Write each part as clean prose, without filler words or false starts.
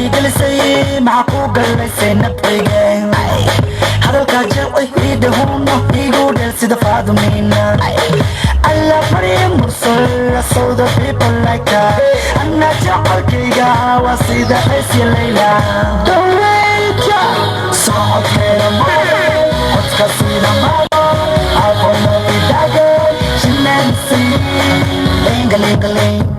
جلسي معقوق الليسي نبقيين هذا الكاجر ويهيد هونو يقول جلسي دفعدو مينا ألا فريم مرسل so the people like her أنا جعل كيغا وسيدة حسي الليلة دوريجا صعد خير مالي قد كسينا مالو عفونا في داقل شننسي لينغ لينغ لينغ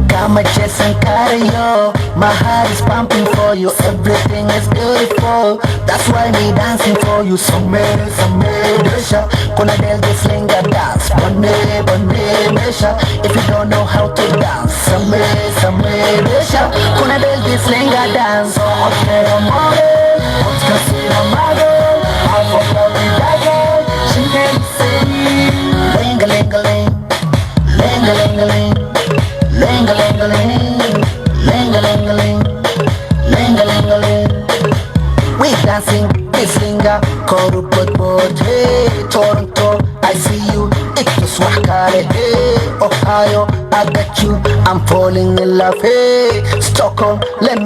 Got my chest and cardio, my heart is pumping for you. Everything is beautiful, that's why me dancing for you. Some Desha, kuna del this linga dance. Bande, Desha, if you don't know how to dance. Some Desha, kuna del this linga dance. So okay, amore, what's casino mother? I forgot me dagger, she can't see. Ling-a-ling-a-ling, ling-a-ling-a-ling. Ling-a-ling-a-ling, ling-a-ling-a-ling, ling-a-ling-a-ling. We dancing, this linga, korupot-pot, hey, Toronto, I see you, it's Swahkale, hey, Ohio, I got you, I'm falling in love, hey, Stockholm, let me